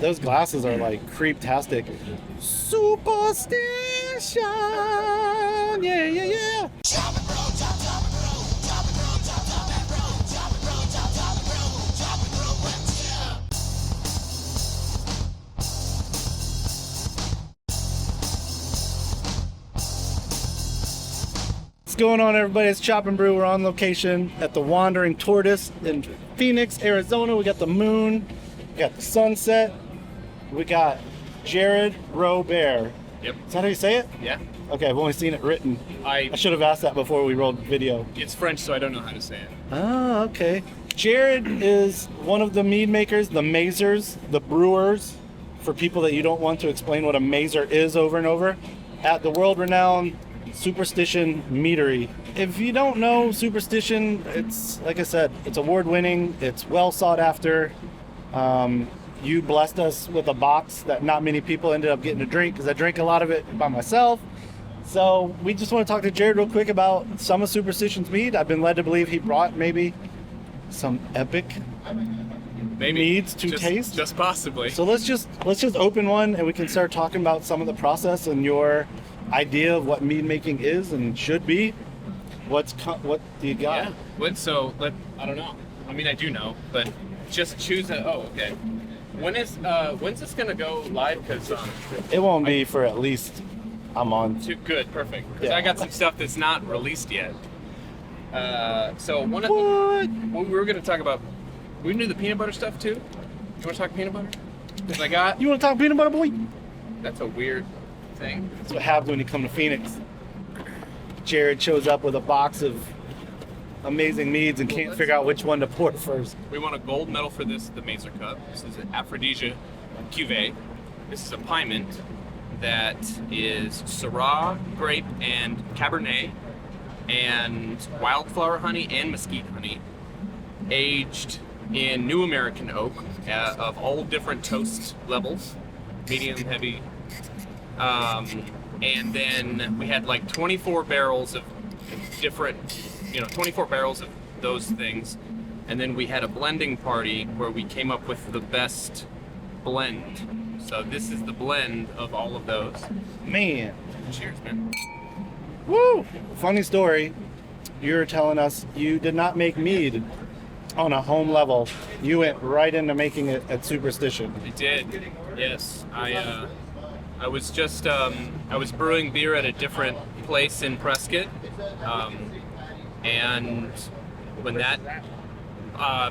Those glasses are like creep-tastic. Superstition! Yeah, yeah, yeah! What's going on, everybody? It's Chop and Brew. We're on location at the Wandering Tortoise in Phoenix, Arizona. We got the moon, we got the sunset, we got Jared Robert. Yep. Is that how you say it? Yeah. Okay, I've only seen it written. I should have asked that before we rolled video. It's French, so I don't know how to say it. Oh, okay. Jared is one of the mead makers, the mazers, the brewers, for people that you don't want to explain what a mazer is over and over, at the world-renowned Superstition Meadery. If you don't know Superstition, it's, like I said, it's award-winning, it's well sought after. You blessed us with a box that not many people ended up getting to drink, because I drank a lot of it by myself. So we just want to talk to Jared real quick about some of Superstition's mead. I've been led to believe he brought maybe some epic meads to taste. Just possibly. So let's just open one and we can start talking about some of the process and your idea of what mead making is and should be. What do you got? Yeah. I don't know. I mean, I do know, but just choose a. Oh, okay. When's this gonna go live? Because it won't be for at least a month. Good, perfect. Because Yeah. I got some stuff that's not released yet. So one of What? what we were gonna talk about. We can do the peanut butter stuff too. You want to talk peanut butter? Because I got. You want to talk peanut butter, boy? That's a weird thing. That's what happens when you come to Phoenix. Jared shows up with a box of amazing meads and can't figure out which one to pour first. We won a gold medal for this, the Mazer Cup. This is an Aphrodisia Cuvée. This is a Pyment that is Syrah, grape, and Cabernet, and wildflower honey and mesquite honey, aged in New American oak of all different toast levels, medium, heavy. And then we had like 24 barrels of different, 24 barrels of those things. And then we had a blending party where we came up with the best blend. So this is the blend of all of those. Man. Cheers, man. Woo! Funny story. You were telling us you did not make mead on a home level. You went right into making it at Superstition. I did. Yes. I was just I was brewing beer at a different place in Prescott, and when that I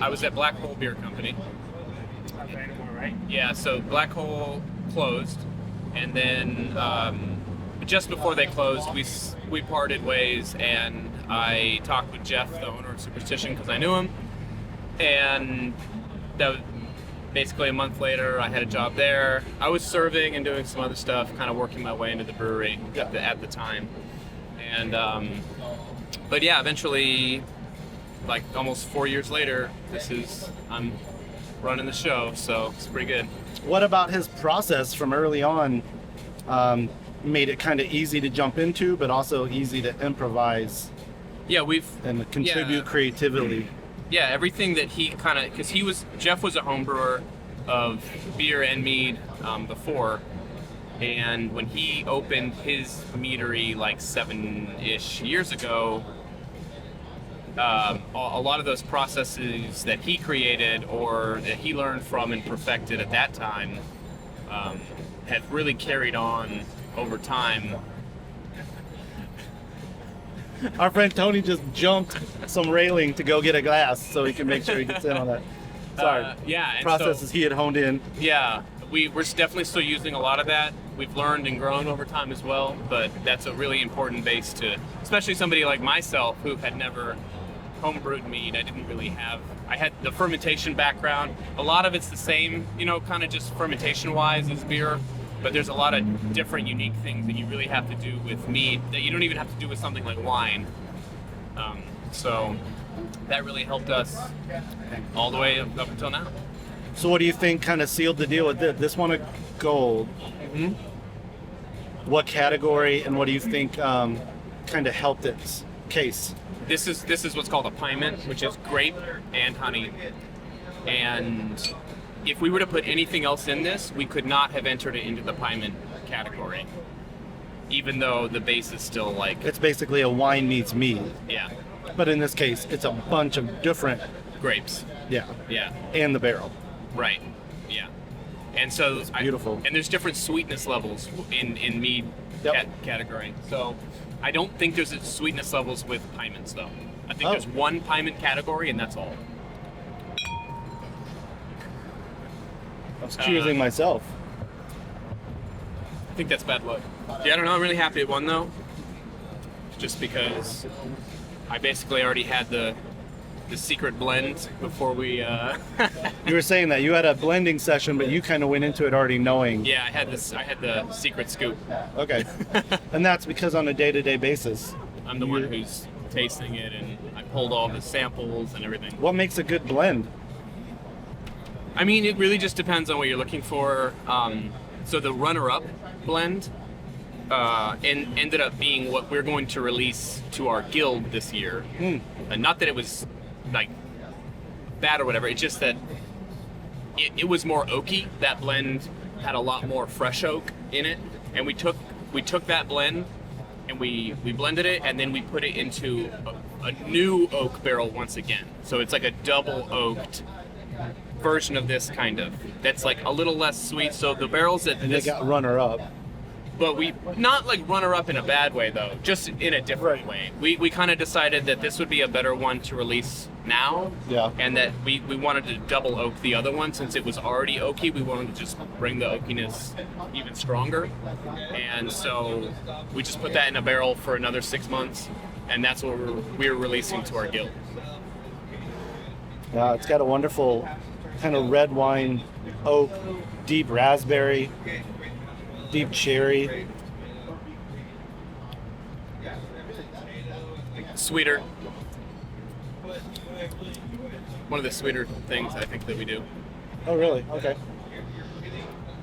was at Black Hole Beer Company. Not there anymore, right? Yeah. So Black Hole closed, and then just before they closed, we parted ways, and I talked with Jeff, the owner of Superstition, because I knew him, and that was basically a month later. I had a job there. I was serving and doing some other stuff, kind of working my way into the brewery at the time, and but yeah, eventually, like almost 4 years later, I'm running the show, so it's pretty good. What about his process from early on made it kind of easy to jump into, but also easy to improvise? Yeah, and contribute creatively. Yeah, everything that he kind of, because Jeff was a home brewer of beer and mead before, and when he opened his meadery like 7-ish years ago, a lot of those processes that he created or that he learned from and perfected at that time have really carried on over time. Our friend Tony just jumped some railing to go get a glass so he can make sure he gets in on that. Sorry. And processes he had honed in. Yeah, we're definitely still using a lot of that. We've learned and grown over time as well, but that's a really important base to, especially somebody like myself who had never homebrewed mead. I had the fermentation background. A lot of it's the same, kind of just fermentation-wise as beer. But there's a lot of different unique things that you really have to do with mead that you don't even have to do with something like wine. So that really helped us all the way up until now. So what do you think kind of sealed the deal with this? This won a gold. Mm-hmm. What category and what do you think kind of helped its case? This is what's called a Pyment, which is grape and honey. And if we were to put anything else in this, we could not have entered it into the Pyment category, even though the base is still like, It's basically a wine meets mead. yeah, But in this case, it's a bunch of different, grapes. yeah, Yeah, and the barrel. right. Yeah. And so It's beautiful. and there's different sweetness levels in mead Yep. category. So I don't think there's sweetness levels with Pyments though. I think Oh. there's one Pyment category and that's all. I was choosing myself. I think that's bad luck. Yeah, I don't know. I'm really happy it won though, just because I basically already had the secret blend before we. You were saying that you had a blending session, but you kind of went into it already knowing. Yeah, I had the secret scoop. Okay. And that's because on a day-to-day basis, I'm the one who's tasting it, and I pulled all the samples and everything. what makes a good blend? I mean, it really just depends on what you're looking for. So the runner-up blend ended up being what we're going to release to our guild this year. And not that it was like bad or whatever. It's just that it was more oaky. That blend had a lot more fresh oak in it, and we took that blend and we blended it, and then we put it into a new oak barrel once again. So it's like a double oaked version of this kind of. That's like a little less sweet. So the barrels that And this, they got runner-up. but we not like runner up in a bad way though, just in a different Right. way. We kind of decided that this would be a better one to release now. Yeah. And that we wanted to double oak the other one since it was already oaky. We wanted to just bring the oakiness even stronger. And so we just put that in a barrel for another 6 months, and that's what we're releasing to our guild. Yeah, it's got a wonderful kind of red wine, oak, deep raspberry, deep cherry. Sweeter. One of the sweeter things I think that we do. Oh, really? Okay.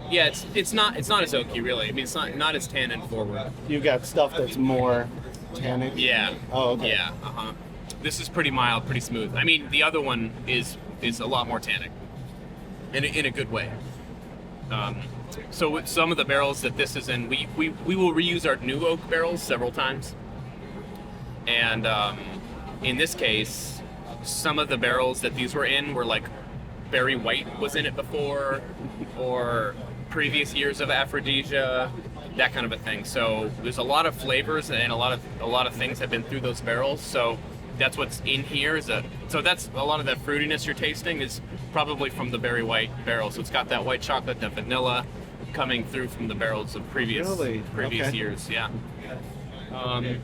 Yeah, it's not as oaky really. I mean, it's not as tannin forward. You got stuff that's more tannic. Yeah. Oh, okay. Yeah. This is pretty mild, pretty smooth. I mean, the other one is a lot more tannic, in a good way. So with some of the barrels that this is in, we will reuse our new oak barrels several times. And in this case, some of the barrels that these were in were like Berry White was in it before, or previous years of Aphrodisia, that kind of a thing. So there's a lot of flavors and a lot of things have been through those barrels. So that's what's in here. So that's a lot of that fruitiness you're tasting is probably from the Berry White barrel. So it's got that white chocolate, that vanilla coming through from the barrels of previous Really? Okay. years. Yeah.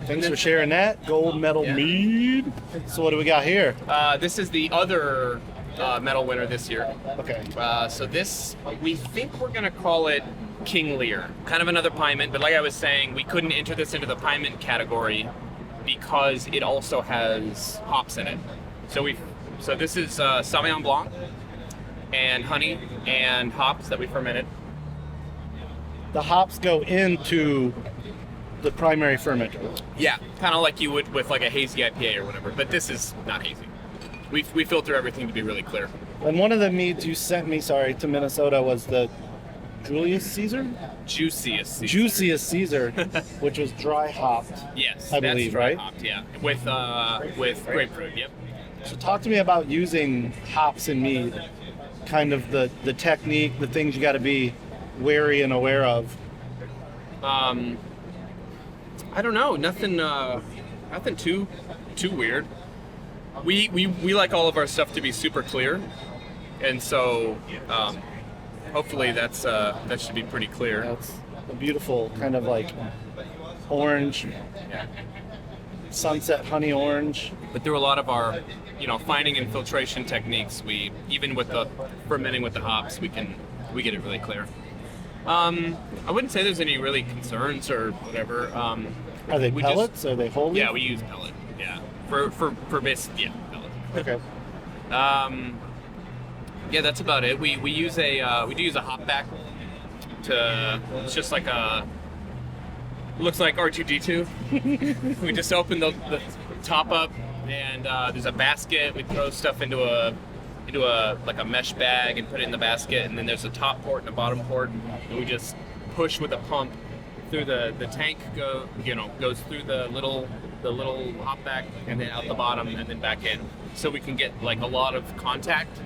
Thanks for sharing that. Gold medal Mead. So what do we got here? This is the other medal winner this year. Okay. So this, we think we're gonna call it King Lear. Kind of another Pyment, but like I was saying, we couldn't enter this into the Pyment category because it also has hops in it. So this is Sauvignon Blanc and honey and hops that we fermented. The hops go into the primary fermenter. Yeah, kind of like you would with like a hazy IPA or whatever, but this is not hazy. We filter everything to be really clear. And one of the meads you sent me, to Minnesota was the Julius Caesar? Juiciest. Juiciest Caesar, which was dry hopped. Yes, I that's believe, dry right? hopped, yeah, with grapefruit. Yep. So talk to me about using hops in mead, kind of the technique, the things you got to be wary and aware of. I don't know, nothing too weird. We like all of our stuff to be super clear, and so hopefully that should be pretty clear. That's a beautiful kind of like orange, sunset honey orange. But through a lot of our, finding and filtration techniques, we even with the fermenting with the hops, we get it really clear. I wouldn't say there's any really concerns or whatever. Are they pellets? Are they whole leaf? Yeah, we use pellet. Yeah, for base. Yeah, pellet. Okay. Yeah, that's about it. We do use a hop back to. It's just like looks like R2D2. We just open the top up, and there's a basket. We throw stuff into into a mesh bag and put it in the basket, and then there's a top port and a bottom port, and we just push with a pump through the tank. Goes through the little hop back and then out the bottom and then back in, so we can get like a lot of contact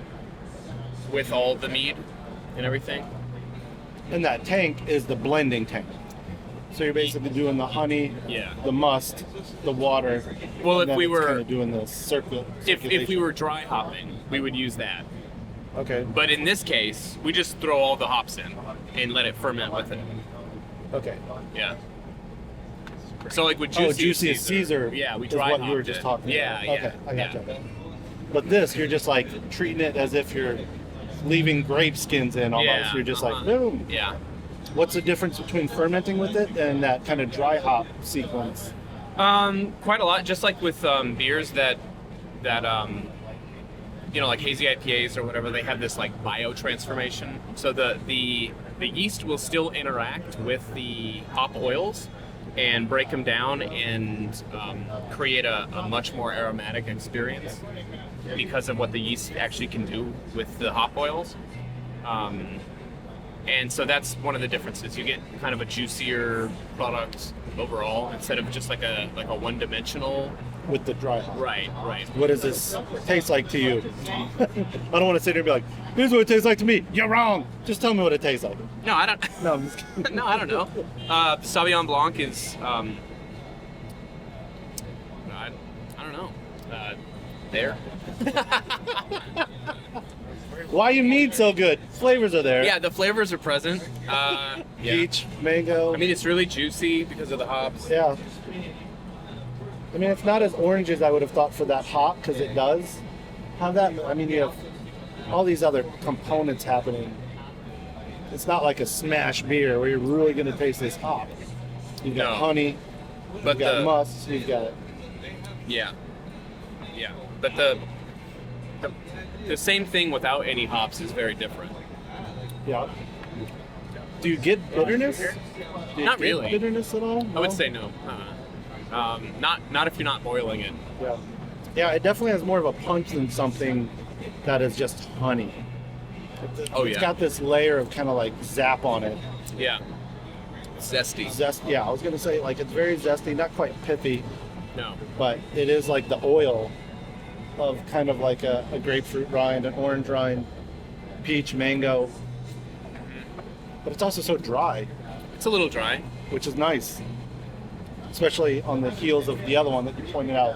with all the mead and everything. And that tank is the blending tank. So you're basically doing the honey, the must, the water. Well, and if then we it's were kind of doing the circuit. if we were dry hopping, we would use that. Okay. But in this case, we just throw all the hops in and let it ferment with it. Okay. Yeah. So like with Juicy Caesar. Yeah, we is dry what hopped you were just it. talking Yeah, about. yeah. Okay, I gotcha. But this, you're just like treating it as if you're leaving grape skins in almost. Yeah, You're just like, boom. Yeah. What's the difference between fermenting with it and that kind of dry hop sequence? Quite a lot. Just like with beers that like hazy IPAs or whatever, they have this like biotransformation. So the yeast will still interact with the hop oils and break them down and create a much more aromatic experience because of what the yeast actually can do with the hop oils. And so that's one of the differences. You get kind of a juicier product overall instead of just like a one-dimensional. With the dry hop. Right. What does this taste like to you? I don't want to sit here and be like, here's what it tastes like to me. You're wrong. Just tell me what it tastes like. No, I don't. No, I'm just kidding. No, I don't know. Sauvignon Blanc is. I don't know. There. Why you mead so good? Flavors are there. Yeah, the flavors are present. Yeah. Peach, mango. I mean, it's really juicy because of the hops. Yeah. I mean, it's not as orange as I would have thought for that hop, because it does have that. I mean, you have all these other components happening. It's not like a smash beer where you're really going to taste this hop. You've got honey, but you've got must, you've got... Yeah. But the same thing without any hops is very different. Yeah. Do you get bitterness? Do you Not get really. bitterness at all? I would say no. Not if you're not boiling it. Yeah. Yeah, it definitely has more of a punch than something that is just honey. It's got this layer of kind of like zap on it. Yeah. Zesty. Yeah, I was going to say, like, it's very zesty, not quite pithy. No. But it is like the oil of kind of like a grapefruit rind, an orange rind, peach, mango. But it's also so dry. It's a little dry. Which is nice. Especially on the heels of the other one that you pointed out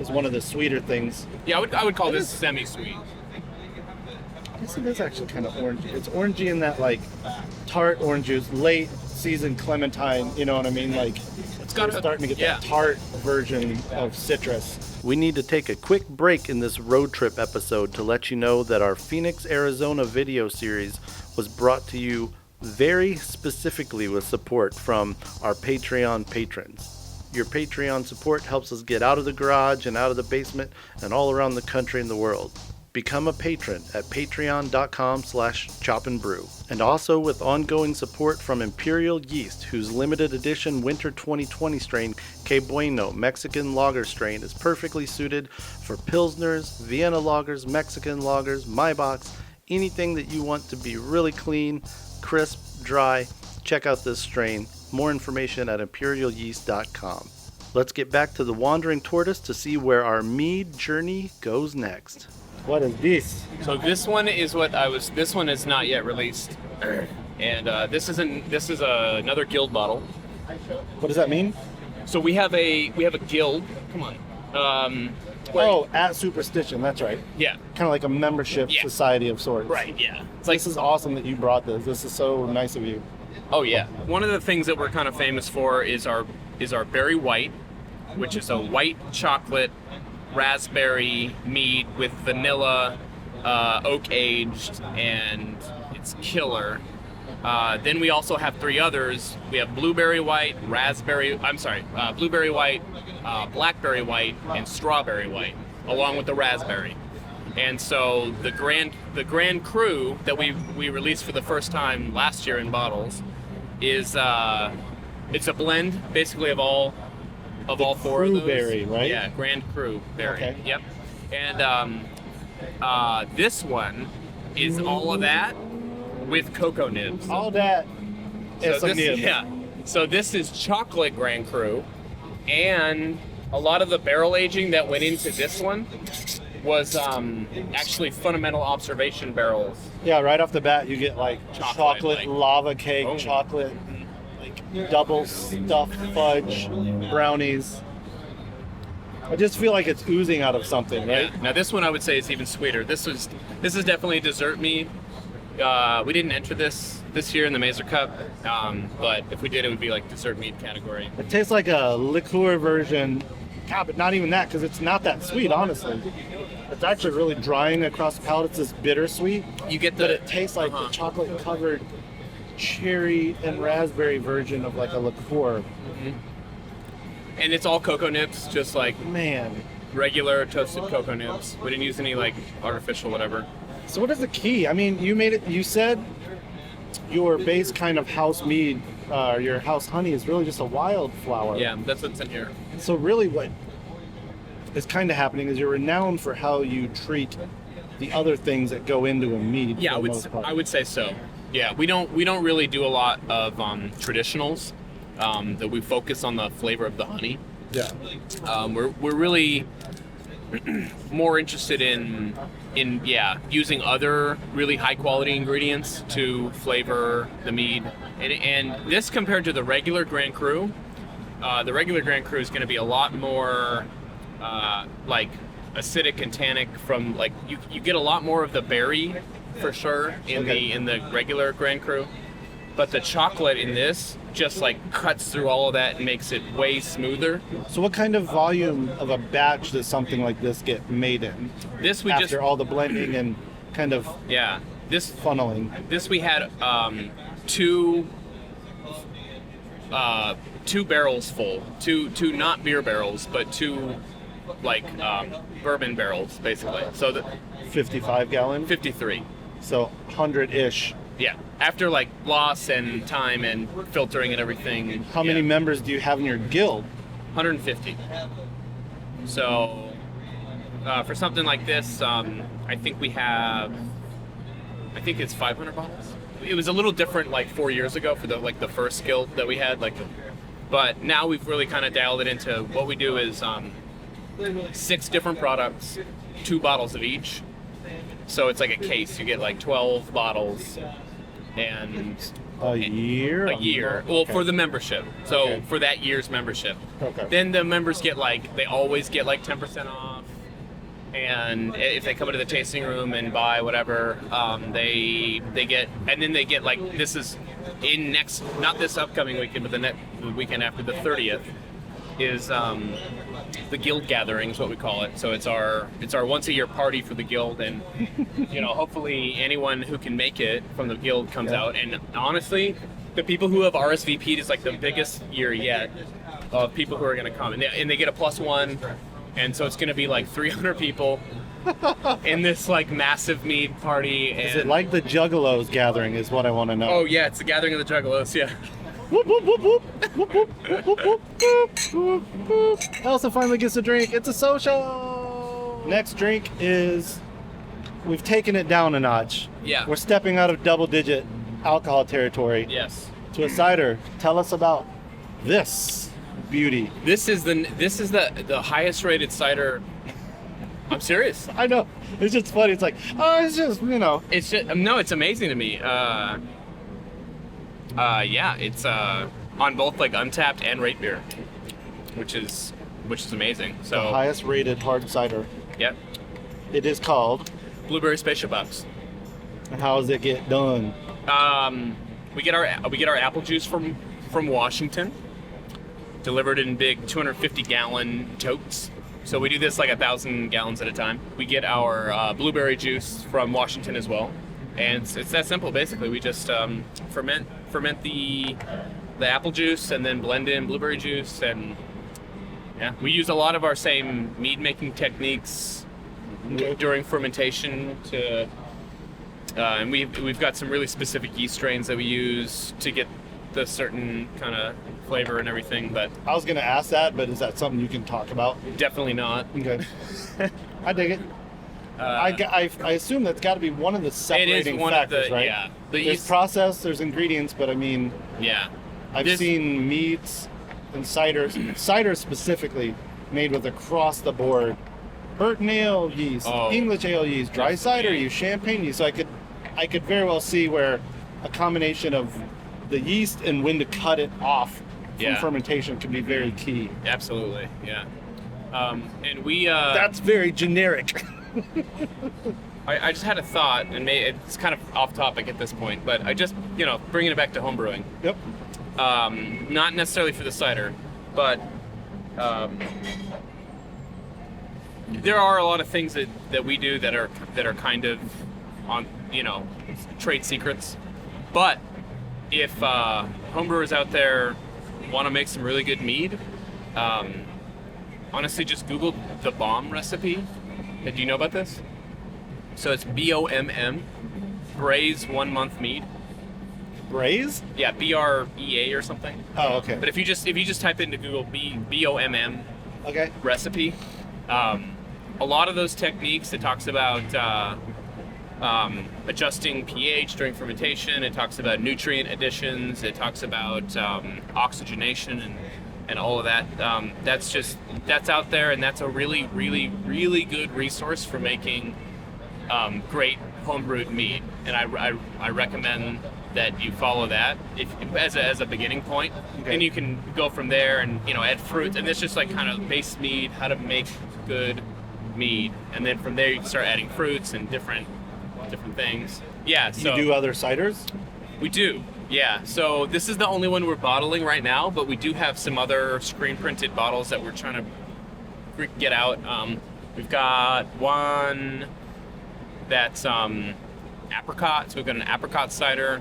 is one of the sweeter things. Yeah, I would call this semi-sweet. I guess it is actually kind of orangey. It's orangey in that like tart orange juice, late season clementine, you know what I mean? Like it's starting to get that tart version of citrus. We need to take a quick break in this road trip episode to let you know that our Phoenix, Arizona video series was brought to you very specifically with support from our Patreon patrons. Your Patreon support helps us get out of the garage and out of the basement and all around the country and the world. Become a patron at patreon.com/chopandbrew. And also with ongoing support from Imperial Yeast, whose limited edition winter 2020 strain Que Bueno Mexican Lager strain is perfectly suited for Pilsners, Vienna Lagers, Mexican Lagers, Maibachs, anything that you want to be really clean, crisp, dry. Check out this strain. More information at imperialyeast.com. Let's get back to the Wandering Tortoise to see where our mead journey goes next. What is this? So this one is this one is not yet released. And this is another guild bottle. What does that mean? So we have a guild. Come on. At Superstition, that's right. Yeah. Kind of like a membership society of sorts. Right, yeah. It's like, this is awesome that you brought this. This is so nice of you. Oh yeah. One of the things that we're kind of famous for is our Berry White, which is a white chocolate raspberry mead with vanilla, oak aged, and it's killer. Then we also have three others. We have blueberry white, blueberry white, blackberry white, and strawberry white, along with the raspberry. And so the Grand Cru that we released for the first time last year in bottles is it's a blend basically of all four of those. Berry, right? Yeah, Grand Cru berry. Okay. Yep. And This one is all of that with cocoa nibs. All that. So this is chocolate Grand Cru, and a lot of the barrel aging that went into this one was actually fundamental observation barrels. Yeah, right off the bat, you get like chocolate like- lava cake, Oh. chocolate, like double stuffed fudge, brownies. I just feel like it's oozing out of something, right? Yeah. Now this one I would say is even sweeter. This is definitely a dessert mead. We didn't enter this year in the Mazer Cup, but if we did, it would be like dessert mead category. It tastes like a liqueur version. God, but not even that, because it's not that sweet, honestly. It's actually really drying across the palate. It's this bittersweet, You get but it tastes like Uh-huh. the chocolate-covered cherry and raspberry version of like a liqueur. and it's all cocoa nibs, just like Man. regular toasted cocoa nibs. We didn't use any like artificial whatever. So what is the key? I mean, you made it. You said your base kind of house mead, your house honey, is really just a wildflower. Yeah, that's what's in here. So really, what is kind of happening is you're renowned for how you treat the other things that go into a mead. Yeah, for the most part. I would say so. Yeah, we don't really do a lot of traditionals. That we focus on the flavor of the honey. Yeah. We're really more interested in using other really high quality ingredients to flavor the mead. And this compared to the regular Grand Cru, the regular Grand Cru is going to be a lot more like acidic and tannic from like you get a lot more of the berry for sure in the regular Grand Cru. But the chocolate in this just like cuts through all of that and makes it way smoother. So what kind of volume of a batch does something like this get made in? This we After just all the blending and kind of this funneling. we had two barrels full, two not beer barrels, but two like bourbon barrels basically. So the 55 gallon? 53. So 100-ish. Yeah. After like loss and time and filtering and everything. How many members do you have in your guild? 150. So for something like this, I think it's 500 bottles. It was a little different like 4 years ago for the first guild that we had, but now we've really kind of dialed it into what we do is 6 different products, 2 bottles of each. So it's like a case. You get like 12 bottles and A year? Well, Okay. for the membership. So Okay. for that year's membership. Okay. Then the members they always get like 10% off. And if they come into the tasting room and buy whatever, they get, and then they get like, this is not this upcoming weekend, but the weekend after the 30th is the guild gathering is what we call it. So it's our once a year party for the guild, and hopefully anyone who can make it from the guild comes out. And honestly, the people who have RSVP'd is like the biggest year yet of people who are going to come, and they get a +1, and so it's going to be like 300 people in this like massive mead party. And Is it like the Juggalos gathering is what I want to know. oh yeah, it's the gathering of the Juggalos. Yeah. Whoop, whoop, whoop, whoop. Whoop, whoop, whoop, whoop, whoop, whoop, whoop. Elsa finally gets a drink. It's a social. Next drink is, we've taken it down a notch. Yeah. We're stepping out of double-digit alcohol territory Yes. to a cider. Tell us about this beauty. This is the highest rated cider. I'm serious. I know. It's just funny. It's like, oh, it's just, It's just no. It's amazing to me. Yeah, it's on both like Untapped and Rate Beer, which is amazing. the So highest rated hard cider. yep, It is called, Blueberry Spaceship Box. and how does it get done? We get our apple juice from Washington, delivered in big 250 gallon totes. So we do this like 1,000 gallons at a time. We get our blueberry juice from Washington as well, and it's that simple. Basically, we just ferment the apple juice and then blend in blueberry juice, and yeah, we use a lot of our same mead making techniques during fermentation to. And we've got some really specific yeast strains that we use to get the certain kind of flavor and everything, but I was going to ask that, but is that something you can talk about? definitely not. Okay. I dig it. I assume that's got to be one of the separating one factors, of the, right? yeah. There's yeast- process, there's ingredients, but I mean, yeah. I've seen meads and cider specifically made with across the board Burton ale yeast, English ale yeast, dry cider yeast, champagne yeast. So I could very well see where a combination of the yeast and when to cut it off from fermentation could be very key. Absolutely, yeah. And we that's very generic. I just had a thought, and it's kind of off topic at this point, but I just, bringing it back to homebrewing. Yep. Not necessarily for the cider, but there are a lot of things that we do that are kind of on, trade secrets. But if homebrewers out there want to make some really good mead, honestly, just Google the BOMM recipe. Do you know about this? So it's BOMM, Braise 1 month mead. Braise? Yeah, BREA or something. Oh, okay. But if you just type into Google BOMM okay. recipe, a lot of those techniques, it talks about adjusting pH during fermentation. It talks about nutrient additions. It talks about oxygenation and all of that. That's out there, and that's a really, really, really good resource for making great homebrewed mead. And I recommend that you follow that as a beginning point. Okay. And you can go from there and add fruits, and it's just like kind of base mead, how to make good mead, and then from there you can start adding fruits and different things. Yeah. So you do other ciders? We do. Yeah. So this is the only one we're bottling right now, but we do have some other screen printed bottles that we're trying to get out. We've got one that's apricot. So we've got an apricot cider.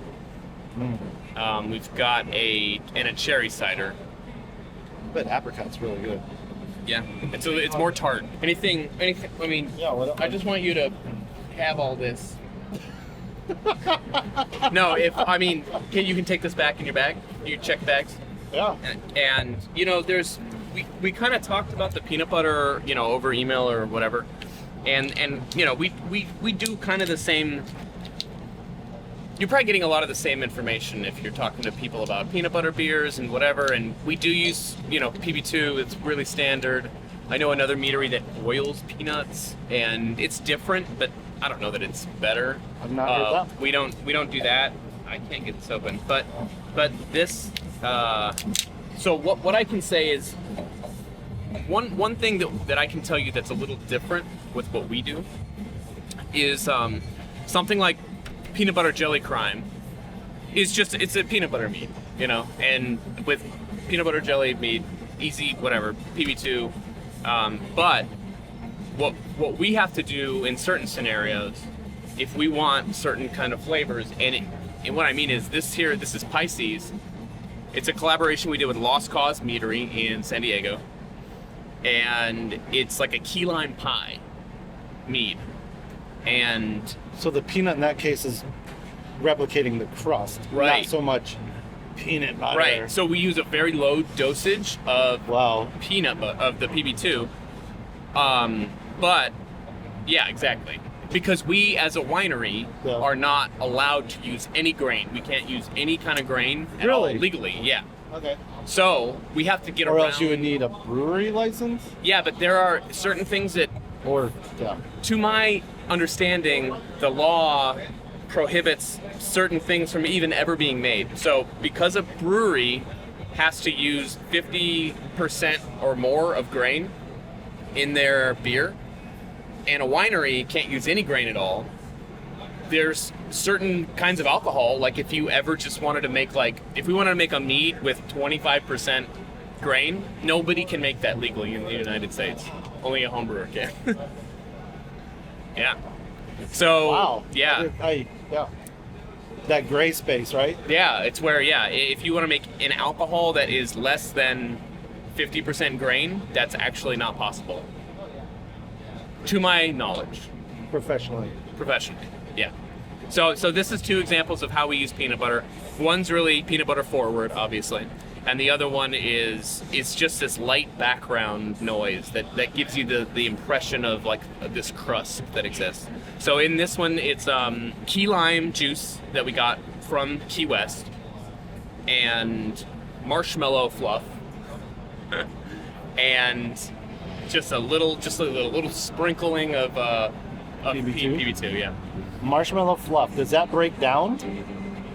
We've got a cherry cider. But apricot's really good. Yeah, it's more tart. Anything. I mean, I just want you to have all this. No, you can take this back in your bag. You check bags. Yeah. And we kind of talked about the peanut butter, over email or whatever, and we do kind of the same. You're probably getting a lot of the same information if you're talking to people about peanut butter beers and whatever, and we do use, PB2, it's really standard. I know another meadery that boils peanuts, and it's different, but I don't know that it's better. I've not heard that. We don't do that. I can't get this open, but this, so what I can say is, one thing that I can tell you that's a little different with what we do is something like peanut butter jelly crime is it's a peanut butter mead, and with peanut butter jelly mead, easy, whatever, PB2. But what we have to do in certain scenarios, if we want certain kind of flavors, and what I mean is this is Pisces. It's a collaboration we did with Lost Cause Meadery in San Diego, and it's like a key lime pie mead. And so the peanut in that case is replicating the crust, right? Not so much peanut butter. Right. So we use a very low dosage of peanut of the PB2. But yeah, exactly. Because we, as a winery, are not allowed to use any grain. We can't use any kind of grain at all legally. Yeah. Okay. So we have to get around. Or else you would need a brewery license. Yeah, but there are certain things that, to my understanding, the law prohibits certain things from even ever being made. So because a brewery has to use 50% or more of grain in their beer, and a winery can't use any grain at all, there's certain kinds of alcohol, like if you ever just wanted to make, if we wanted to make a mead with 25% grain, nobody can make that legally in the United States. Only a homebrewer can. Yeah. So, yeah. That gray space, right? Yeah, it's where, if you want to make an alcohol that is less than 50% grain, that's actually not possible. To my knowledge. Professionally, yeah. So this is two examples of how we use peanut butter. One's really peanut butter forward, obviously. and the other one is just this light background noise that gives you the impression of like this crust that exists. So in this one, it's key lime juice that we got from Key West, and marshmallow fluff, and just a little sprinkling of PB2? PB2, yeah. Marshmallow fluff. Does that break down?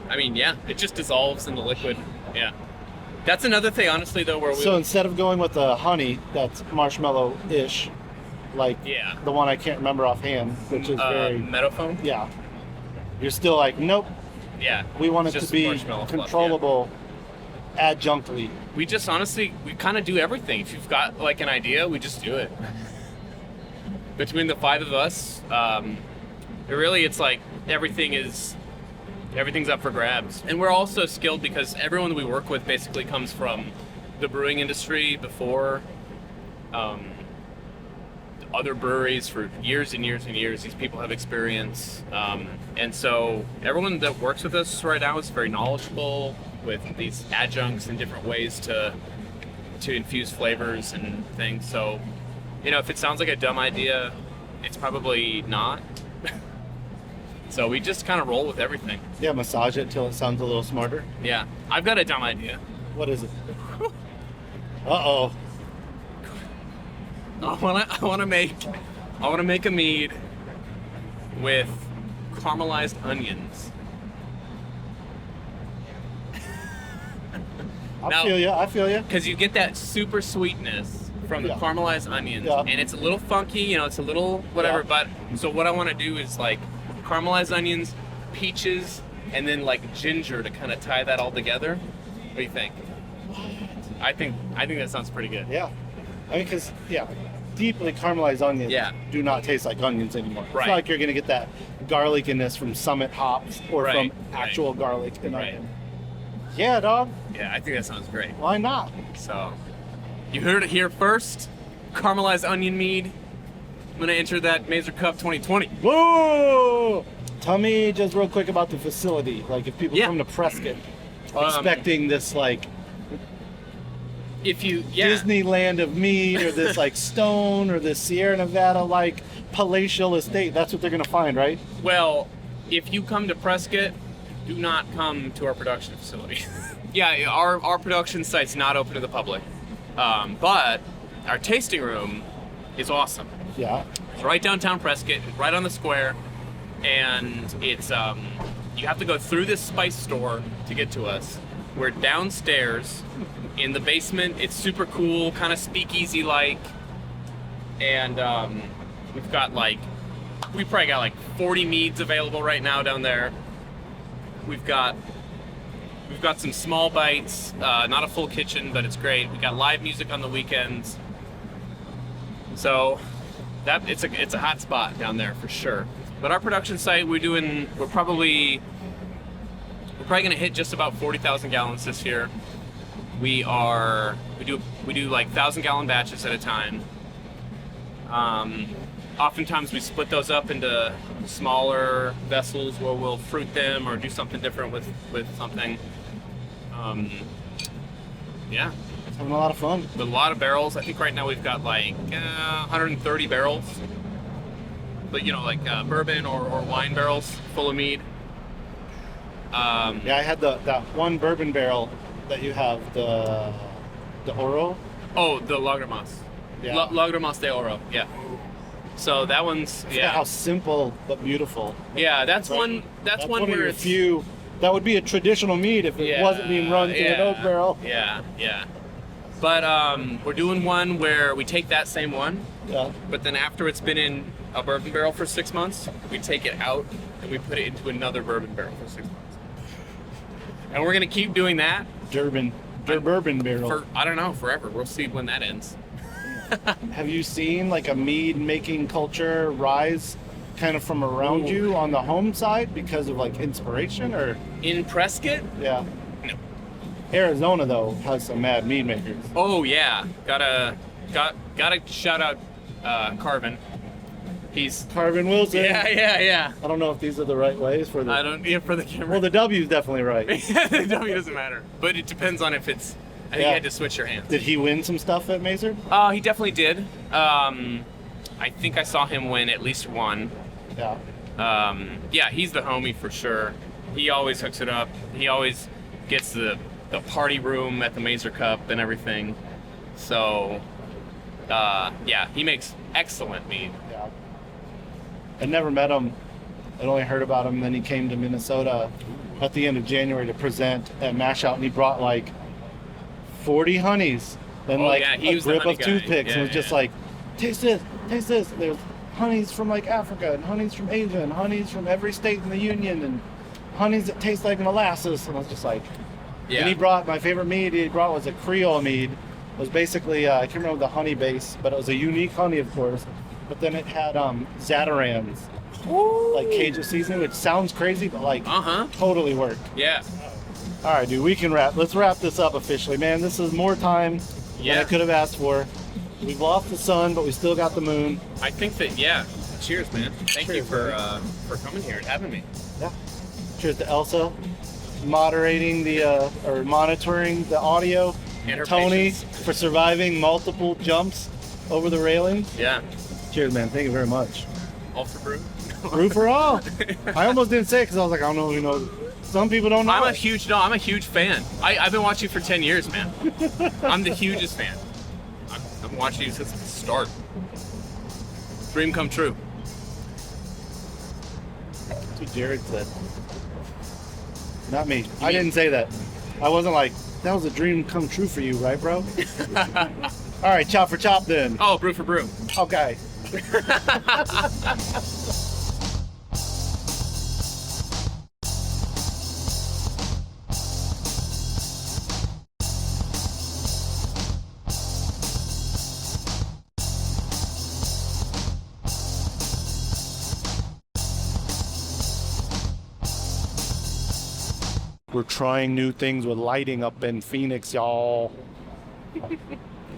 I mean, yeah, it just dissolves in the liquid. Yeah. That's another thing, honestly, though, where we... So instead of going with the honey that's marshmallow-ish, like Yeah. the one I can't remember offhand, which is very... Meadowfoam? Yeah. You're still like, nope, Yeah. we want it Just to be marshmallow fluff, controllable adjunctly. We just, honestly, we kind of do everything. If you've got, like, an idea, we just do it. Between the 5 of us, it's like everything's up for grabs. And we're also skilled because everyone we work with basically comes from the brewing industry before, other breweries for years and years and years. These people have experience. And so everyone that works with us right now is very knowledgeable with these adjuncts and different ways to infuse flavors and things. So, if it sounds like a dumb idea, it's probably not. So we just kind of roll with everything. Yeah, massage it till it sounds a little smarter. Yeah, I've got a dumb idea. What is it? Uh-oh. I want to make a mead with caramelized onions. I feel you. Because you get that super sweetness from the Yeah. caramelized onions, Yeah. and it's a little funky, it's a little whatever. Yeah. But so what I want to do is like caramelized onions, peaches, and then like ginger to kind of tie that all together. What do you think? I think that sounds pretty good. Yeah. I mean, because, deeply caramelized onions Yeah. do not taste like onions anymore. It's Right. not like you're going to get that garlickiness from Summit hops or Right, from actual garlic and Right. onion. Yeah, dog. Yeah, I think that sounds great. Why not? So, you heard it here first. Caramelized onion mead. I'm gonna enter that Mazer Cup 2020. Whoa! Tell me just real quick about the facility. Like, if people Yeah. come to Prescott Um, expecting this, like, If you, Disneyland of mead or this, like, Stone or this Sierra Nevada, like, palatial estate, that's what they're going to find, right? Well, if you come to Prescott, do not come to our production facility. Yeah, our production site's not open to the public, but our tasting room is awesome. Yeah. It's right downtown Prescott, right on the square, and it's you have to go through this spice store to get to us. We're downstairs in the basement. It's super cool, kind of speakeasy like, and we probably got like 40 meads available right now down there. We've got some small bites, not a full kitchen, but it's great. We got live music on the weekends, so that it's a hot spot down there for sure. But our production site, we're probably gonna hit just about 40,000 gallons this year. We do like 1,000-gallon batches at a time. Oftentimes we split those up into smaller vessels where we'll fruit them or do something different with something. Yeah. Having a lot of fun. With a lot of barrels. I think right now we've got like 130 barrels. But like bourbon or wine barrels full of mead. Yeah, I had that one bourbon barrel that you have, the Oro. Oh, the Lagermas. Yeah. Lagermas de Oro, yeah. So that one's, Yeah. How simple but beautiful. Yeah, that's Right. one That's one one of where your it's few. That would be a traditional mead if it wasn't being run through an oak barrel. Yeah. But we're doing one where we take that same one, Yeah. but then after it's been in a bourbon barrel for 6 months, we take it out and we put it into another bourbon barrel for 6 months. And we're gonna keep doing that Bourbon barrel. for, I don't know, forever. We'll see when that ends. Have you seen like a mead making culture rise kind of from around Ooh. you on the home side because of like inspiration or? In Prescott? Yeah. No. Arizona though has some mad mead makers. Oh yeah, gotta shout out Carvin. He's Carvin Wilson. yeah. I don't know if these are the right ways for the. I don't for the camera. Well, the W's definitely right. The W doesn't matter, but it depends on if it's I think you had to switch your hands. Did he win some stuff at Mazer? He definitely did. I think I saw him win at least one. Yeah. Yeah, he's the homie for sure. He always hooks it up. He always gets the party room at the Mazer Cup and everything. So, yeah, he makes excellent mead. Yeah. I never met him. I'd only heard about him. Then he came to Minnesota at the end of January to present at Mash Out, and he brought like 40 honeys and like yeah, he a was the grip honey of guy. toothpicks, Yeah, and it was just yeah. like, taste this, taste this. There's honeys from like Africa, and honeys from Asia, and honeys from every state in the union, and honeys that taste like molasses. And I was just like, Yeah. and he brought my favorite mead. He brought was a Creole mead. It was basically I can't remember the honey base, but it was a unique honey, of course. But then it had Zatarans, like Cajun seasoning, which sounds crazy, but like totally worked. Yeah. All right, dude, we can wrap. Let's wrap this up officially, man. This is more time than I could have asked for. We've lost the sun, but we still got the moon. I think that, yeah. Cheers, man. Thank you Cheers, for coming here and having me. Yeah. Cheers to Elsa, moderating the or monitoring the audio. And her Tony patience. for surviving multiple jumps over the railing. Yeah. Cheers, man. Thank you very much. All for brew. Brew for all. I almost didn't say it because I was like, I don't know, you know, some people don't know. I'm a huge fan. I've been watching you for 10 years, man. I'm the hugest fan. I've been watching you since the start. Dream come true. That's what Jared said. Not me. I didn't say that. I wasn't like, that was a dream come true for you, right, bro? All right, chop for chop then. Oh, brew for brew. Okay. We're trying new things with lighting up in Phoenix, y'all.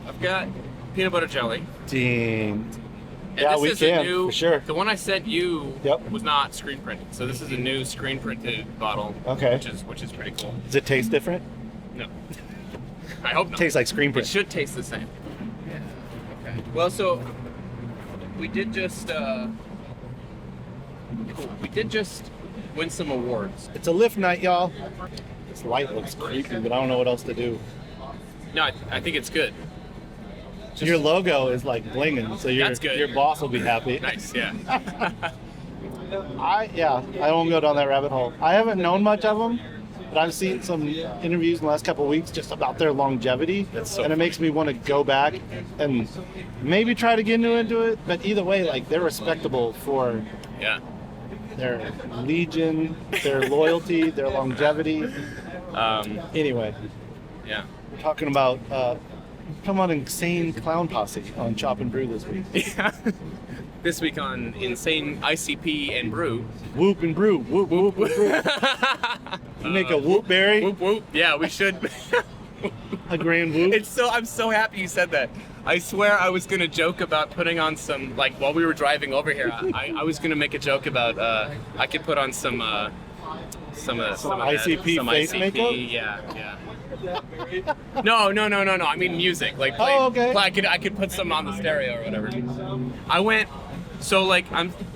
I've got peanut butter jelly. Dang. And Yeah, this we is can, a new, for sure. The one I sent you Yep. was not screen printed, so this is a new screen printed bottle. Okay. Which is pretty cool. Does it taste different? No, I hope not. Tastes like screen It print. should taste the same. Yeah. Okay. Well, so we did just win some awards. It's a lift night, y'all. This light looks creepy, but I don't know what else to do. No, I think it's good. Your logo is like blinging, so That's good. your boss will be happy. Nice, yeah. I won't go down that rabbit hole. I haven't known much of them, but I've seen some interviews in the last couple of weeks just about their longevity, That's so and it funny. makes me want to go back and maybe try to get into it. But either way, like they're respectable for Yeah. their legion, their loyalty, their longevity. Anyway, Yeah. we're talking about come on Insane Clown Posse on Chop and Brew this week. Yeah. This week on Insane ICP and Brew. Whoop and brew, whoop whoop whoop. Whoop. You make a whoop berry, Whoop whoop. Yeah, we should. a grand whoop. I'm so happy you said that. I swear I was gonna joke about putting on some, like while we were driving over here, I was gonna make a joke about I could put on some of that, ICP some face ICP. makeup? Yeah. No. I mean music. Like play, Oh, okay. I could put some on the stereo or whatever. I went. So like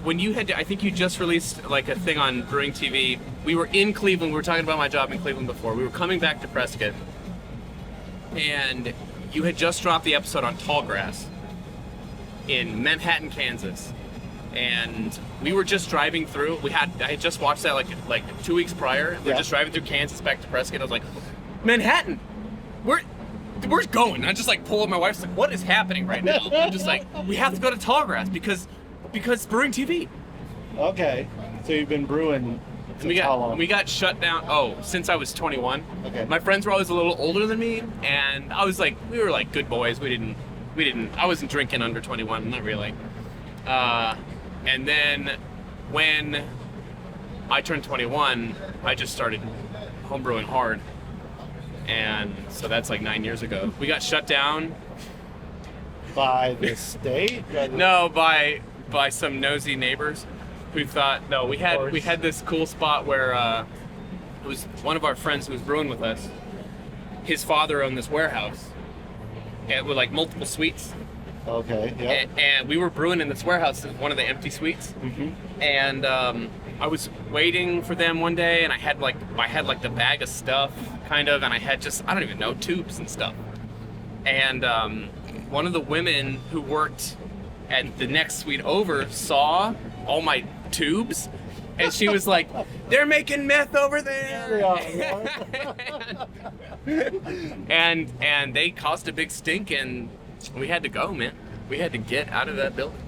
when you had I think you just released like a thing on Brewing TV. We were in Cleveland. We were talking about my job in Cleveland before. We were coming back to Prescott, and you had just dropped the episode on Tallgrass in Manhattan, Kansas. And we were just driving through. I had just watched that like 2 weeks prior. We were Yeah. just driving through Kansas back to Prescott. I was like, Manhattan, where's going? I just like pull up my wife's like, what is happening right now? I'm just like, we have to go to Tallgrass because Brewing TV. Okay, so you've been brewing since how long? We got shut down. Since I was 21. Okay. My friends were always a little older than me, and I was like, we were like good boys. We didn't. I wasn't drinking under 21, not really. And then when I turned 21, I just started homebrewing hard, and so that's like 9 years ago. We got shut down. By the state? No, by some nosy neighbors who thought we had this cool spot where it was one of our friends who was brewing with us. his father owned this warehouse, and with like multiple suites. Okay. Yeah. And we were brewing in this warehouse, one of the empty suites. And I was waiting for them one day, and I had like the bag of stuff, kind of, and I had just, I don't even know, tubes and stuff. And one of the women who worked at the next suite over saw all my tubes, and she was like, "They're making meth over there." and they caused a big stink, and we had to go, man. We had to get out of that building.